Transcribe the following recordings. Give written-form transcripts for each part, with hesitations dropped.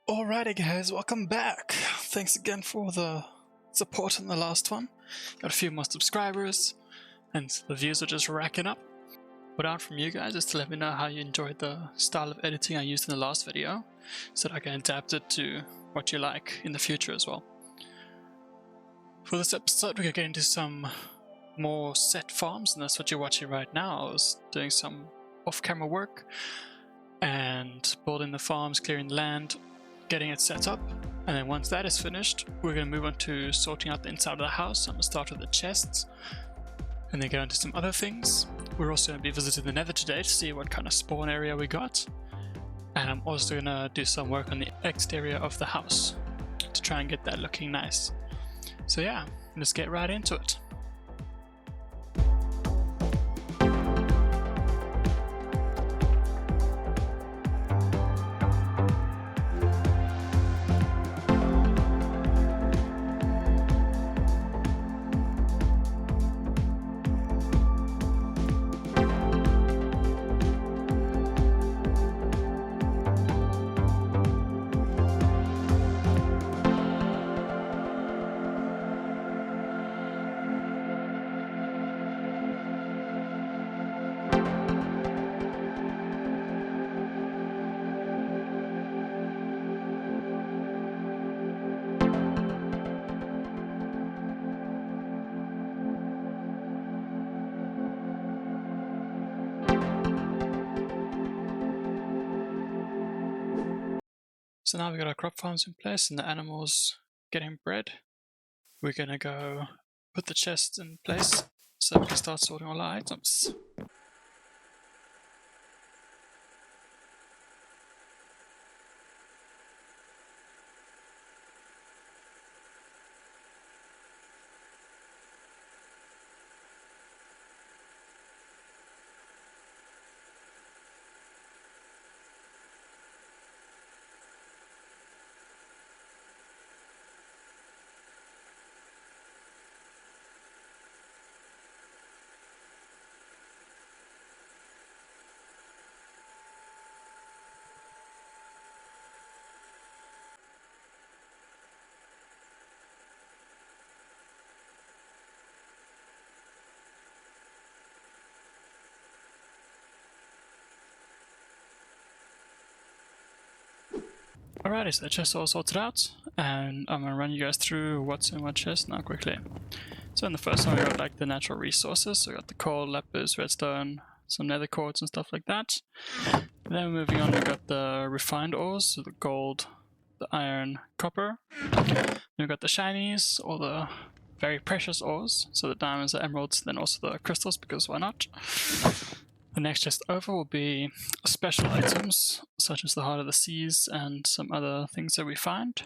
Alrighty guys, welcome back. Thanks again for the support in the last one. Got a few more subscribers and the views are just racking up. What I want from you guys is to let me know how you enjoyed the style of editing I used in the last video so that I can adapt it to what you like in the future as well. For this episode we're going to get into some more set farms, and that's what you're watching right now. I was doing some off-camera work and building the farms, clearing the land, getting it set up, and then once that is finished we're going to move on to sorting out the inside of the house. I'm going to start with the chests and then get into some other things. We're also going to be visiting the Nether today to see what kind of spawn area we got, and I'm also going to do some work on the exterior of the house to try and get that looking nice. So yeah, let's get right into it. So now we've got our crop farms in place and the animals getting bred. We're gonna go put the chests in place so we can start sorting all our items. Alrighty, so the chests are all sorted out, and I'm gonna run you guys through what's in what chest now quickly. So in the first one we got like the natural resources, so we got the coal, lapis, redstone, some nether quartz and stuff like that. And then moving on we got the refined ores, so the gold, the iron, copper. Then we got the shinies, or the very precious ores, so the diamonds, the emeralds, then also the crystals, because why not? The next chest over will be special items, such as the Heart of the Seas and some other things that we find.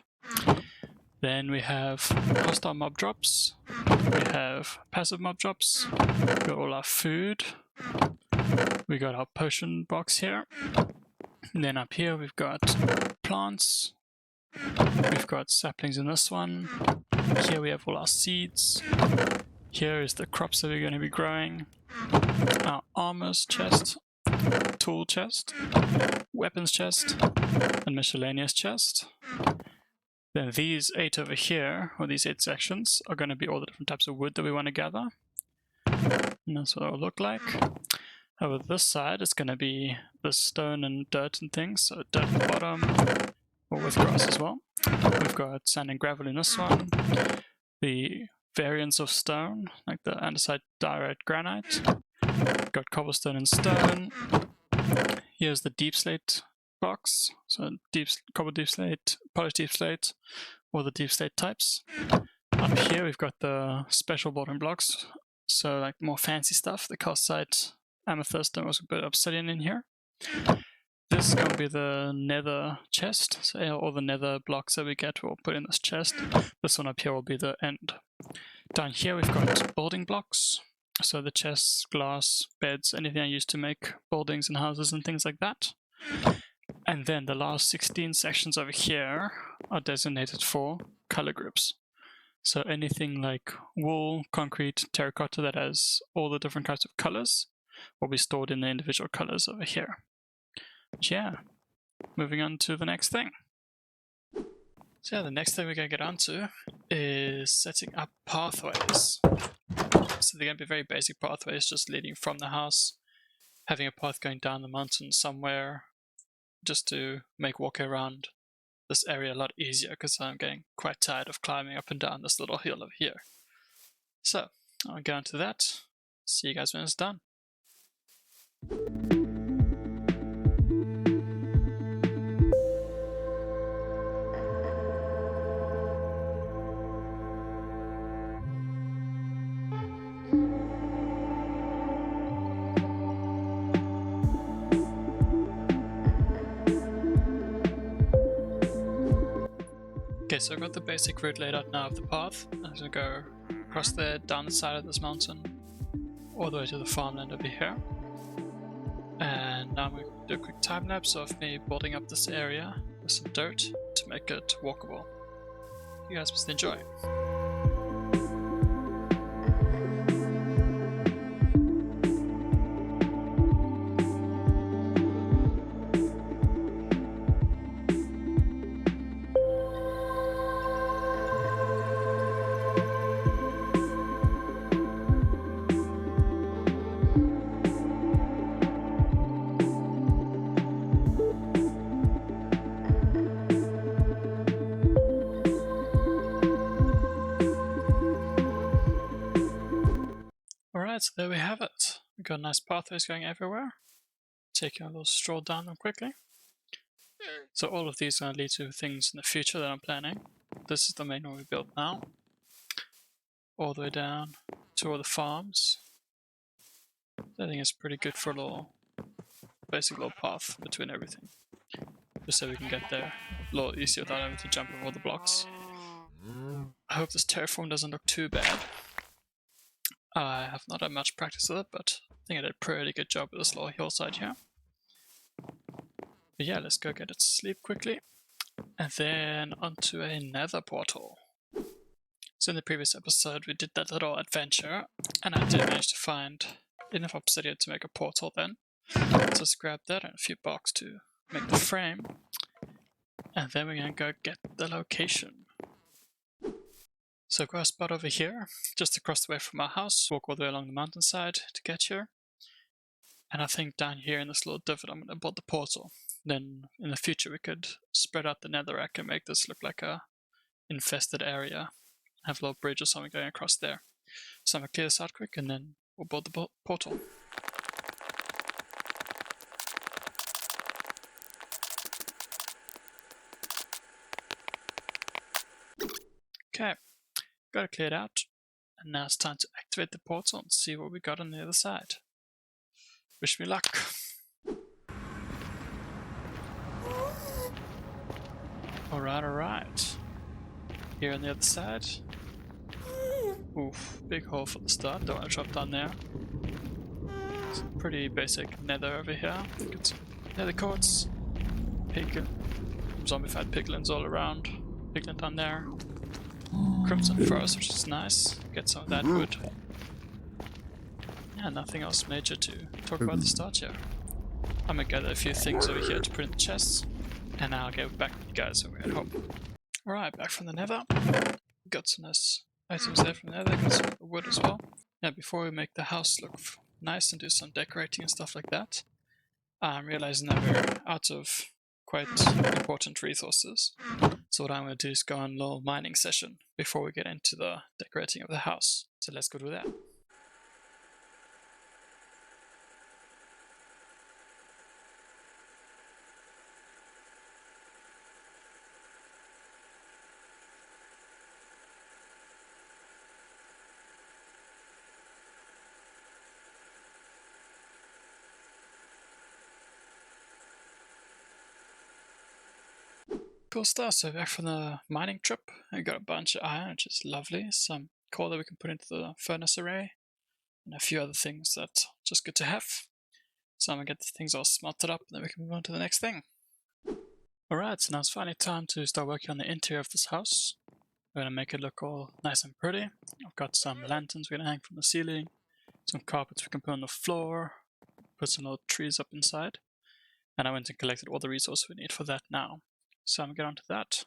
Then we have hostile mob drops, we have passive mob drops, we got all our food, we got our potion box here, and then up here we've got plants, we've got saplings in this one, here we have all our seeds, here is the crops that we're going to be growing, our armors chest, tool chest, weapons chest, and miscellaneous chest. Then these 8 over here, or these 8 sections, are going to be all the different types of wood that we want to gather. And that's what it will look like. Over this side, it's going to be the stone and dirt and things, so dirt at the bottom, or with grass as well. We've got sand and gravel in this one. The variants of stone, like the andesite, diorite, granite. Got cobblestone and stone. Here's the deep slate box, so cobble deep slate, polished deep slate, or the deep slate types. Up here we've got the special building blocks, so like more fancy stuff, the calcite, amethyst, and also a bit of obsidian in here. This is going to be the nether chest, so all the nether blocks that we get we'll put in this chest. This one up here will be the end. Down here we've got building blocks, so the chests, glass, beds, anything I use to make buildings and houses and things like that. And then the last 16 sections over here are designated for color groups. So anything like wool, concrete, terracotta that has all the different types of colors will be stored in the individual colors over here. But yeah, moving on to the next thing. So yeah, the next thing we're going to get onto is setting up pathways. So they're going to be very basic pathways, just leading from the house, having a path going down the mountain somewhere, just to make walking around this area a lot easier, because I'm getting quite tired of climbing up and down this little hill over here. So I'll go into that. See you guys when it's done. Okay, so I've got the basic route laid out now of the path. I'm going to go across there, down the side of this mountain, all the way to the farmland over here. And now I'm going to do a quick time lapse of me building up this area with some dirt to make it walkable. You guys must enjoy. Alright, so there we have it. We've got nice pathways going everywhere. Taking a little stroll down them quickly. So all of these are going to lead to things in the future that I'm planning. This is the main one we built now. All the way down to all the farms. I think it's pretty good for a little, basic little path between everything. Just so we can get there a little easier without having to jump over all the blocks. I hope this terraform doesn't look too bad. I have not had much practice with it, but I think I did a pretty good job with this little hillside here. But yeah, let's go get it to sleep quickly. And then onto a nether portal. So in the previous episode we did that little adventure, and I did manage to find enough obsidian to make a portal then. So let's grab that and a few blocks to make the frame. And then we're gonna go get the location. So I've got a spot over here, just across the way from our house, walk all the way along the mountainside to get here. And I think down here in this little divot I'm going to build the portal. Then in the future we could spread out the netherrack and make this look like a infested area. Have a little bridge or something going across there. So I'm going to clear this out quick and then we'll build the portal. Okay. Got it cleared out, and now it's time to activate the portal and see what we got on the other side. Wish me luck. Alright. Here on the other side. Oof, big hole for the start, don't want to drop down there. Some pretty basic nether over here. Get some nether quartz, zombified piglins all around, piglin down there. Crimson forest, which is nice. Get some of that wood. Yeah, nothing else major to talk about at the start here. I'm gonna gather a few things over here to put in the chests, and I'll get back with you guys when we're at home. Alright, back from the nether. Got some nice items there from the nether, got some wood as well. Now before we make the house look nice and do some decorating and stuff like that, I'm realizing that we're out of quite important resources. So what I'm going to do is go on a little mining session before we get into the decorating of the house. So let's go do that. Cool stuff, so back from the mining trip, I got a bunch of iron, which is lovely, some coal that we can put into the furnace array, and a few other things that are just good to have. So I'm gonna get the things all smelted up, and then we can move on to the next thing. Alright, so now it's finally time to start working on the interior of this house. We're gonna make it look all nice and pretty. I've got some lanterns we're gonna hang from the ceiling, some carpets we can put on the floor, put some little trees up inside, and I went and collected all the resources we need for that now. So I'm gonna get on to that.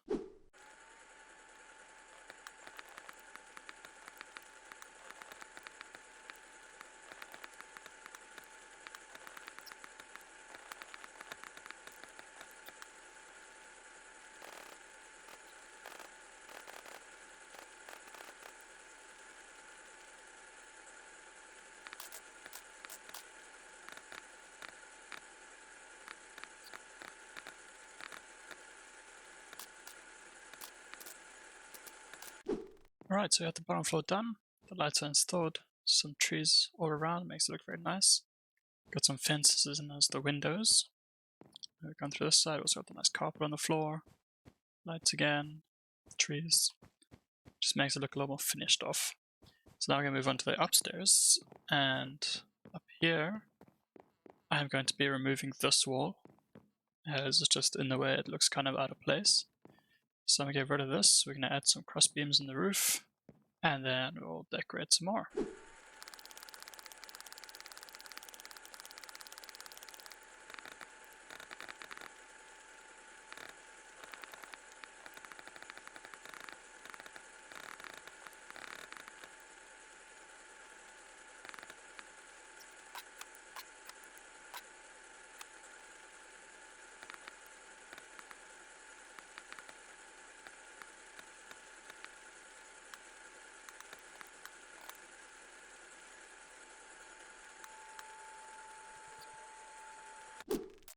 Alright, so we have the bottom floor done. The lights are installed. Some trees all around, makes it look very nice. Got some fences in as the windows. We've gone through this side, also got the nice carpet on the floor. Lights again, trees. Just makes it look a little more finished off. So now we're going to move on to the upstairs, and up here I'm going to be removing this wall, as it's just in the way it looks kind of out of place. So I'm going to get rid of this, we're going to add some cross beams in the roof, and then we'll decorate some more.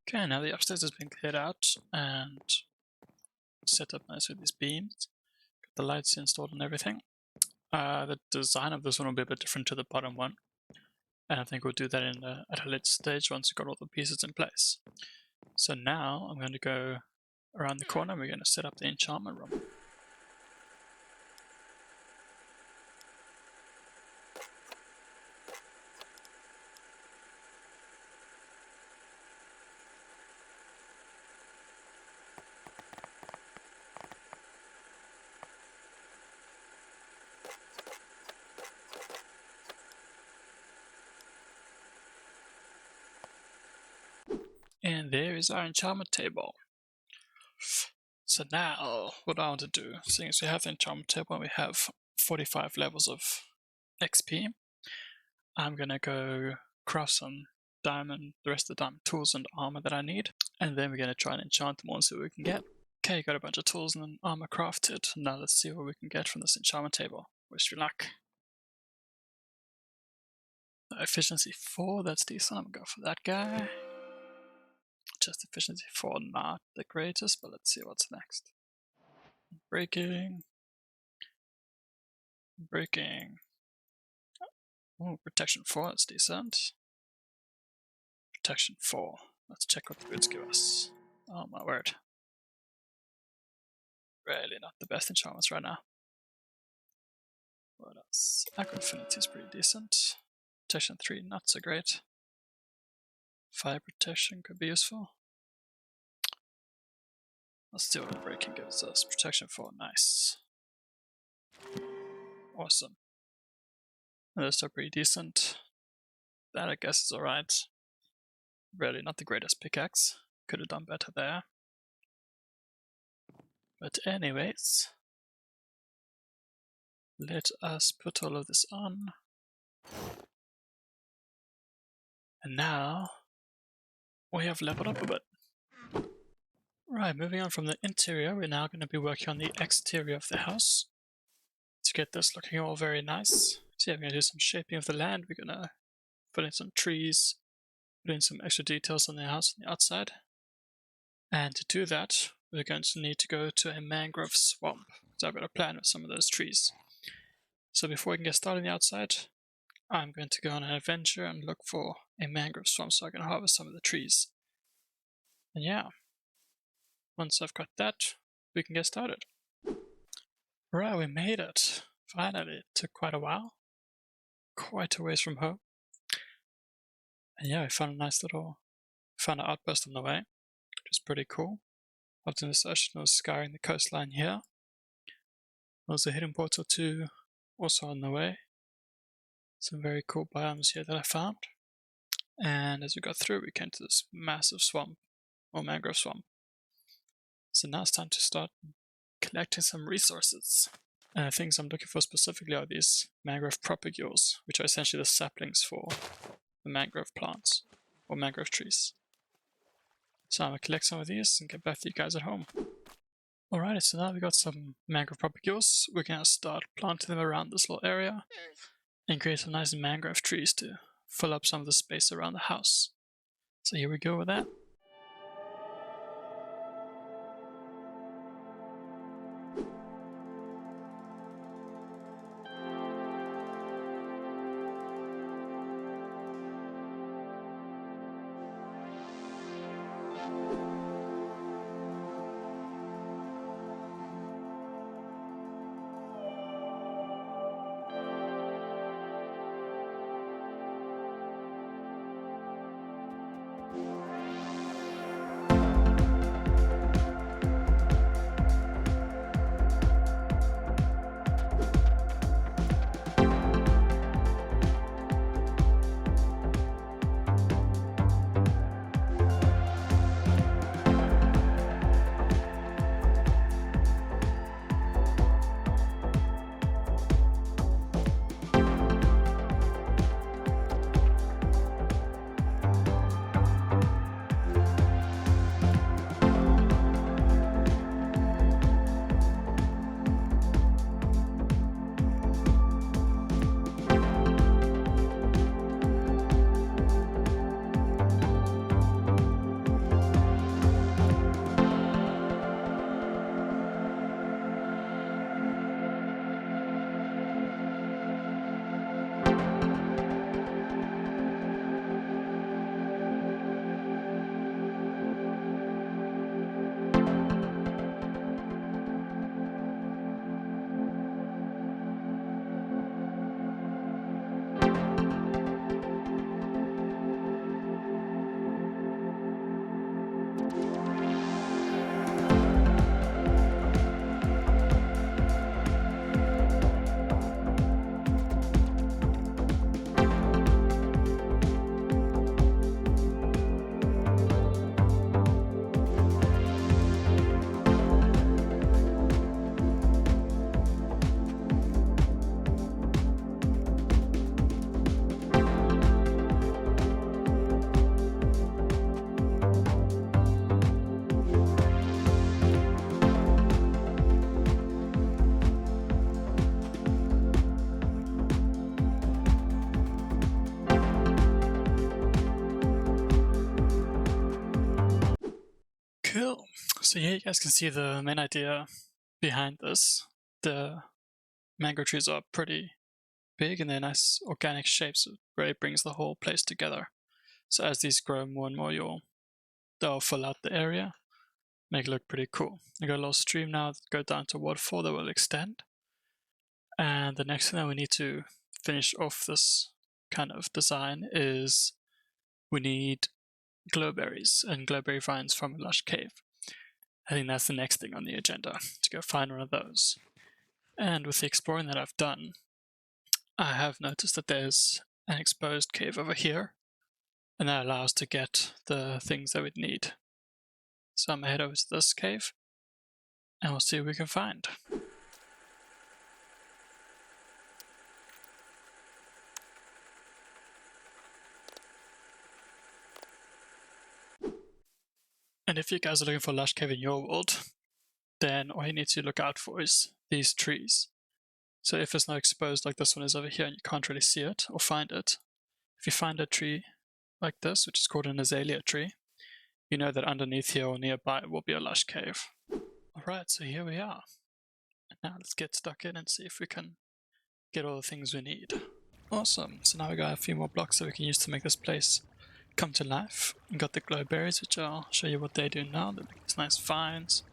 Okay, now the upstairs has been cleared out and set up nice with these beams. Got the lights installed and everything. The design of this one will be a bit different to the bottom one, and I think we'll do that at a later stage once we've got all the pieces in place. So now I'm going to go around the corner and we're going to set up the enchantment room. And there is our enchantment table. So now, what I want to do, seeing as we have the enchantment table and we have 45 levels of XP, I'm gonna go craft some the rest of the diamond tools and armor that I need, and then we're gonna try and enchant them all and see what we can get. Okay, got a bunch of tools and armor crafted. Now let's see what we can get from this enchantment table. Wish me luck. Efficiency 4, that's decent. I'm gonna go for that guy. Just efficiency 4, not the greatest, but let's see what's next. Breaking. Oh, protection 4, that's decent. Protection 4. Let's check what the boots give us. Oh my word. Really not the best enchantments right now. What else? Aqua Affinity is pretty decent. Protection 3, not so great. Fire protection could be useful. Let's see what the breaking gives us. Protection 4, nice. Awesome. Those are pretty decent. That I guess is alright. Really not the greatest pickaxe. Could have done better there. But anyways, let us put all of this on. And now we have leveled up a bit. Right, moving on from the interior, we're now going to be working on the exterior of the house to get this looking all very nice. So yeah, we're going to do some shaping of the land. We're going to put in some trees, put in some extra details on the house on the outside. And to do that, we're going to need to go to a mangrove swamp. So I've got a plan with some of those trees. So before we can get started on the outside, I'm going to go on an adventure and look for a mangrove swamp so I can harvest some of the trees. And yeah, once I've got that, we can get started. Right, we made it. Finally, it took quite a while. Quite a ways from home. And yeah, we found a nice little, found an outpost on the way, which is pretty cool. After this ocean was scouring the coastline here. There's a hidden portal too, also on the way. Some very cool biomes here that I found. And as we got through, we came to this massive swamp, or mangrove swamp. So now it's time to start collecting some resources. And the things I'm looking for specifically are these mangrove propagules, which are essentially the saplings for the mangrove plants, or mangrove trees. So I'm going to collect some of these and get back to you guys at home. Alright, so now we've got some mangrove propagules. We're going to start planting them around this little area and create some nice mangrove trees to fill up some of the space around the house. So here we go with that. So here you guys can see the main idea behind this. The mango trees are pretty big and they're nice organic shapes where it brings the whole place together. So as these grow more and more, they'll fill out the area, make it look pretty cool. I got a little stream now that go down to waterfall that will extend. And the next thing that we need to finish off this kind of design is we need glowberries and glowberry vines from a lush cave. I think that's the next thing on the agenda, to go find one of those. And with the exploring that I've done, I have noticed that there's an exposed cave over here, and that allows us to get the things that we'd need. So I'm gonna head over to this cave, and we'll see what we can find. And if you guys are looking for a lush cave in your world, then all you need to look out for is these trees. So if it's not exposed like this one is over here and you can't really see it or find it, if you find a tree like this, which is called an azalea tree, you know that underneath here or nearby will be a lush cave. Alright, so here we are. And now let's get stuck in and see if we can get all the things we need. Awesome, so now we got a few more blocks that we can use to make this place come to life. We've got the glowberries, which I'll show you what they do now. They make these nice vines.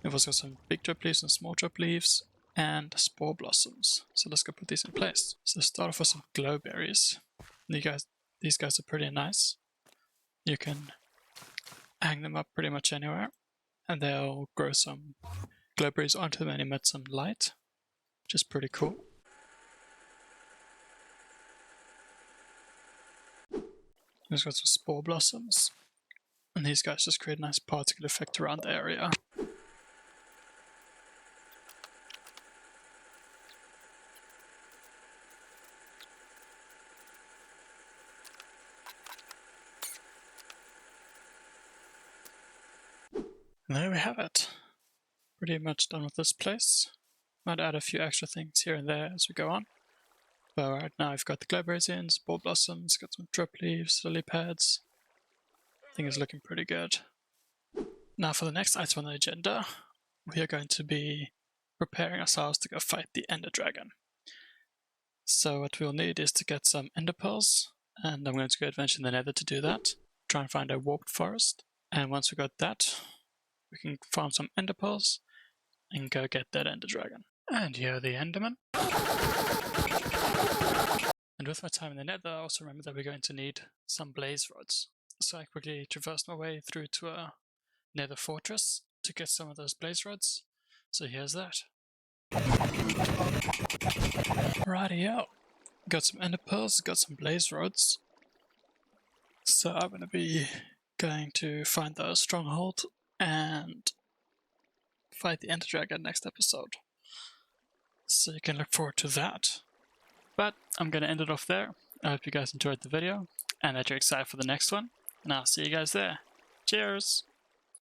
We've also got some big drip leaves and small drip leaves, and spore blossoms. So let's go put these in place. So start off with some glowberries. These guys are pretty nice. You can hang them up pretty much anywhere, and they'll grow some glowberries onto them and emit some light, which is pretty cool. We've got some spore blossoms, and these guys just create a nice particle effect around the area. And there we have it. Pretty much done with this place. Might add a few extra things here and there as we go on. But right now I've got the glowberries in, spore blossoms, got some drip leaves, lily pads. I think it's looking pretty good. Now for the next item on the agenda, we are going to be preparing ourselves to go fight the ender dragon. So what we'll need is to get some ender pearls, and I'm going to go adventure in the nether to do that. Try and find a warped forest, and once we got that, we can farm some ender pearls and go get that ender dragon. And here are the endermen. And with my time in the nether, I also remember that we're going to need some blaze rods. So I quickly traversed my way through to a nether fortress to get some of those blaze rods. So here's that. Rightio. Got some ender pearls, got some blaze rods. So I'm going to be going to find the stronghold and fight the ender dragon next episode. So you can look forward to that. But I'm going to end it off there. I hope you guys enjoyed the video and that you're excited for the next one. And I'll see you guys there. Cheers!